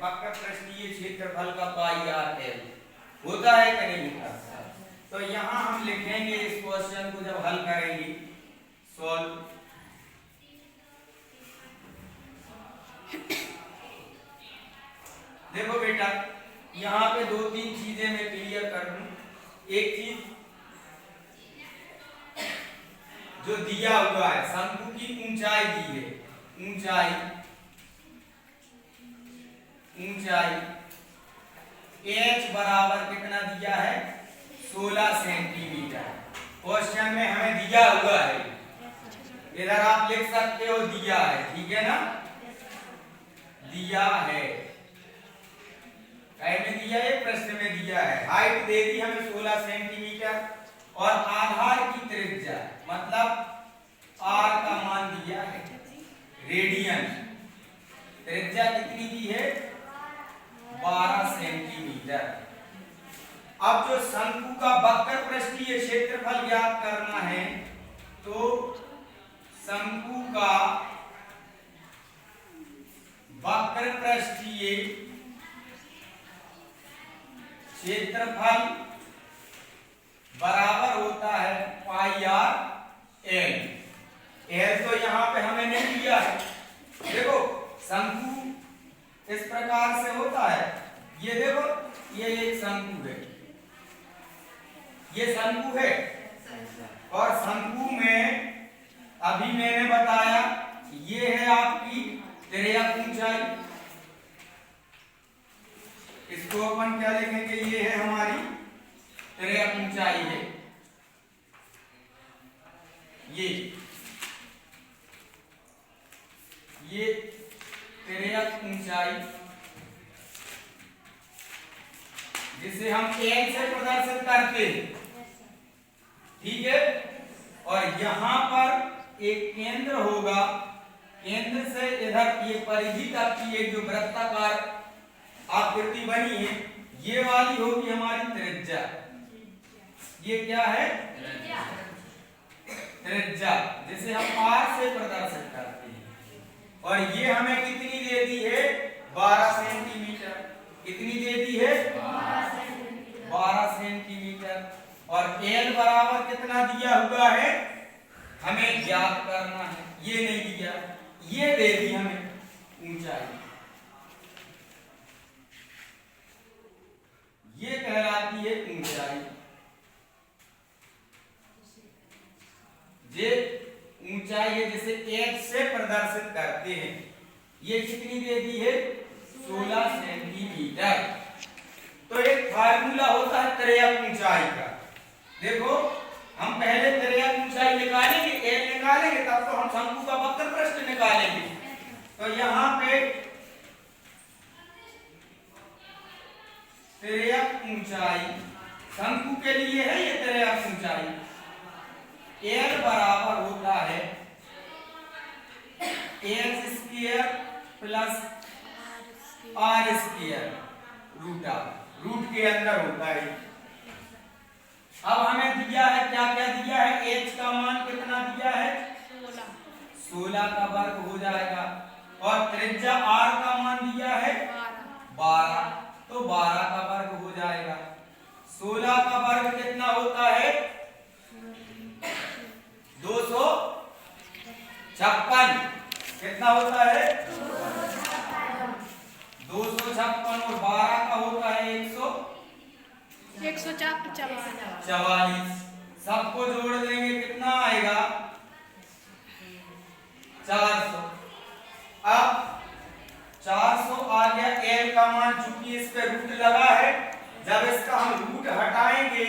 वक्र पृष्ठीय क्षेत्रफल का पाई आर एल होता है कि नहीं होता। तो यहाँ हम लिखेंगे इस क्वेश्चन को जब हल करेंगे सॉल्व। देखो बेटा यहाँ पे दो तीन चीजें मैं क्लियर कर दूं। एक चीज जो दिया हुआ है शंकु की ऊंचाई दी है, ऊंचाई h बराबर कितना दिया है 16 सेंटीमीटर। क्वेश्चन में हमें दिया हुआ है, इधर आप लिख सकते हो दिया है, ठीक है ना, दिया है में दिया है, प्रश्न में दिया है। हाइट दे दी हमें 16 सेंटीमीटर और आधार की त्रिज्या मतलब r का मान दिया है रेडियन, त्रिज्या कितनी दी है 12 सेंटीमीटर। अब जो शंकु का वक्र पृष्ठीय क्षेत्रफल ज्ञात करना है तो शंकु का वक्र पृष्ठीय क्षेत्रफल बराबर होता है पाई आर एल। एल तो यहाँ पे हमें नहीं दिया है। देखो शंकु इस प्रकार से होता है, ये देखो ये एक शंकु है, ये शंकु है और शंकु में अभी मैंने बताया ये है आपकी तिर्यक ऊंचाई, इसको अपन क्या लिखेंगे, ये है हमारी तिर्यक ऊंचाई है, ये तिर्यक ऊंचाई जिसे हम एल से प्रदर्शित करते हैं, ठीक है। और यहां पर एक केंद्र होगा, केंद्र से इधर ये परिधि तक की एक जो वृत्ताकार आकृति बनी है ये वाली होगी हमारी त्रिज्या। ये क्या है त्रिज्या जिसे हम r से प्रदर्शित करते हैं। और ये हमें कितनी दे दी है 12 सेंटीमीटर, कितनी दे दी है 12 सेंटीमीटर। और l बराबर कितना दिया हुआ है हमें ज्ञात करना है, ये नहीं दिया, ये दे दी हमें ऊंचाई, ये कहलाती है ऊंचाई। ये ऊंचाई है जिसे h से प्रदर्शित करते हैं, ये कितनी दे दी है 16 सेंटीमीटर। तो एक फार्मूला होता है तिर्यक ऊंचाई का। देखो हम पहले तिर्यक ऊंचाई निकालेंगे, l निकालेंगे, तब तो हम शंकु का वक्र पृष्ठ निकालेंगे। तो यहाँ पे तिर्यक ऊंचाई शंकु के लिए है, ये तिर्यक ऊंचाई l बराबर होता है h square plus r square root के अंदर होता है। अब हमें दिया है क्या क्या दिया है, h का मान कितना दिया है 16 का वर्ग हो जाएगा और त्रिज्या r का मान दिया है 12, तो 12 का वर्ग हो जाएगा। 16 का वर्ग कितना होता है 256, कितना होता है 256 और 12 का होता है 144। सबको जोड़ देंगे कितना आएगा 400। अब 400 आ गया, l का मान चूंकि इस पे रूट लगा है, जब इसका हम रूट हटाएंगे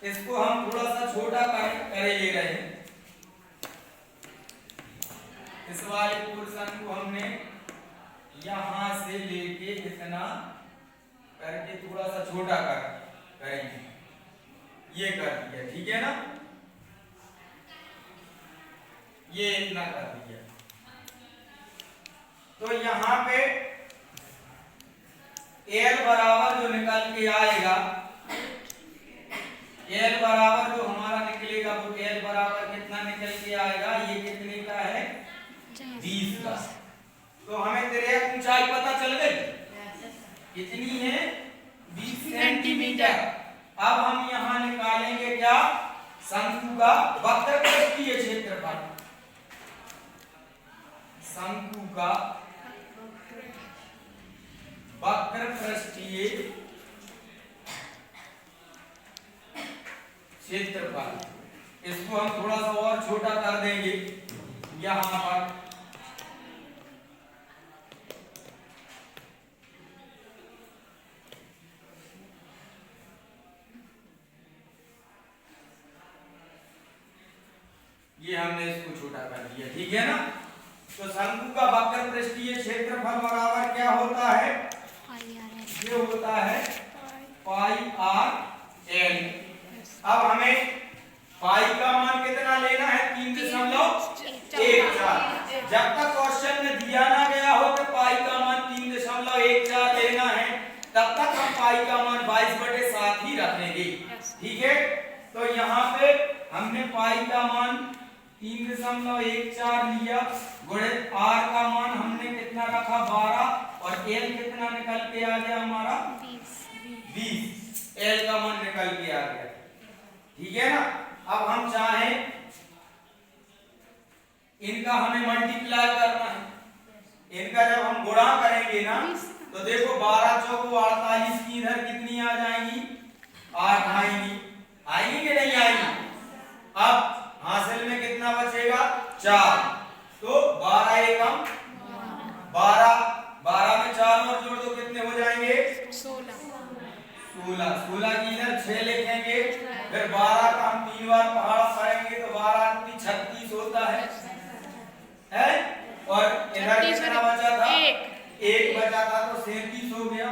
इसको हम थोड़ा सा छोटा करे ले रहे हैं, इस वाले पोर्शन को हमने यहां से लेके इतना करके थोड़ा सा छोटा करेंगे, ये कर दिया, ठीक है ना, ये इतना कर दिया। तो यहाँ पे l बराबर जो निकल के आएगा, l बराबर जो हमारा निकलेगा वो l बराबर कितना निकल के आएगा, ये कितने का है 20 का। तो हमें तिर्यक ऊंचाई पता चल गई। कितनी है 20 सेंटीमीटर। अब हम यहाँ निकालेंगे क्या, शंकु का वक्र पृष्ठीय क्षेत्रफल। शंकु का वक्र पृष्ठीय क्षेत्रफल, इसको हम थोड़ा सा और छोटा कर देंगे यहाँ पर। ये हमने इसको छोटा कर दिया, ठीक है ना। तो शंकु का वक्र पृष्ठीय क्षेत्रफल बराबर क्या होता है, ये होता है पाई आर एल। अब हमें पाई का मान कितना लेना है, 3.14। जब तक क्वेश्चन में दिया ना गया हो कि पाई का मान 3.14 लेना है, तब तक हम पाई का मान 22/7 ही रखेंगे, ठीक है। तो यहाँ पे हमने पाई का मान 3.14 लिया, गुणित आर का मान हमने कितना रखा 12, और एल कितना निकल के आ गया हमारा 20। एल का मान निकल के आ गया, ठीक है ना। अब हम चाहें इनका हमें मल्टीप्लाई करना है, इनका जब हम गुणा करेंगे ना, तो देखो 12 चौको 48 की इधर कितनी आ जाएंगी, 8 आएंगी, आएंगी कि नहीं आएंगी। अब हासिल में कितना बचेगा 4, तो 12 एकम 12, 12 में 4 और जोड़ दो कितने हो जाएंगे 16। 16 की इधर 6 लिखेंगे, फिर 12 का हम 3 बार पहाड़ा करेंगे तो 12 × 36 होता है। और इधर कितना बचा था, एक बचा था, तो 37 हो गया।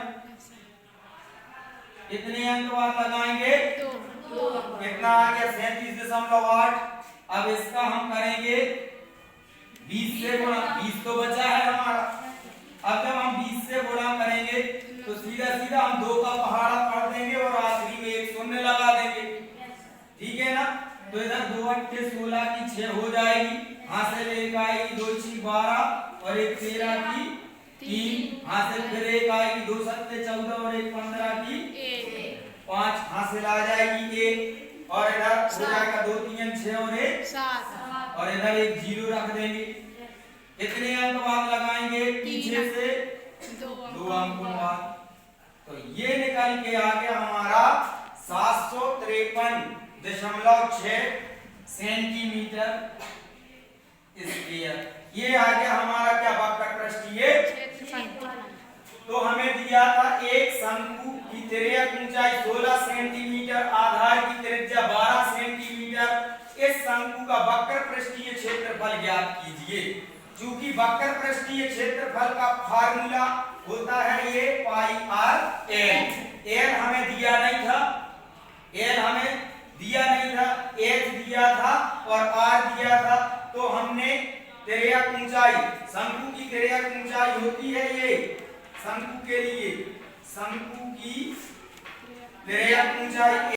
कितने अंक बाद लगाएंगे, कितना आ गया 37.8। अब इसका हम करेंगे 20 से गुणा, 20 तो बचा है हमारा। अब जब हम 20 से गुणा करेंगे तो सीधा सीधा हम 2 का पहाड़ा पढ़ देंगे और आखिरी में एक शून्य लगा देंगे, ठीक है ना। तो इधर 2 × 8 = 16 की 6 हो जाएगी, हासिल 1 आएगी, 2 × 6 = 12 और 1 13 की 3, हासिल फिर 1 आएगी, 2 × 7 = 14 और 1 15 की 5, हासिल आ जाएगी 1, और इधर हो जाएगा 2 3 6 और 1 7, और इधर एक 0 रख देंगे। कितने अंक बाद लगाएंगे, पीछे से 2 अंक बाद। तो ये निकल के आ गया हमारा 753.6 सेंटीमीटर स्क्वायर। ये आ गया हमारा क्या, वक्र पृष्ठीय क्षेत्रफल। तो हमें दिया था एक शंकु की तिर्यक ऊंचाई 16 सेंटीमीटर, आधार की त्रिज्या 12 सेंटीमीटर। इस शंकु का वक्र पृष्ठीय क्षेत्रफल ज्ञात कीजिए। चूंकि वक्र पृष्ठीय क्षेत्रफल का फार्मूला होता है ये पाई आर एल। एल हमें दिया नहीं था, एल हमें दिया नहीं था, एच दिया था और आर दिया था। तो हमने तिर्यक ऊंचाई, शंकु की तिर्यक ऊंचाई होती है ये, शंकु के लिए शंकु की तिर्यक ऊंचाई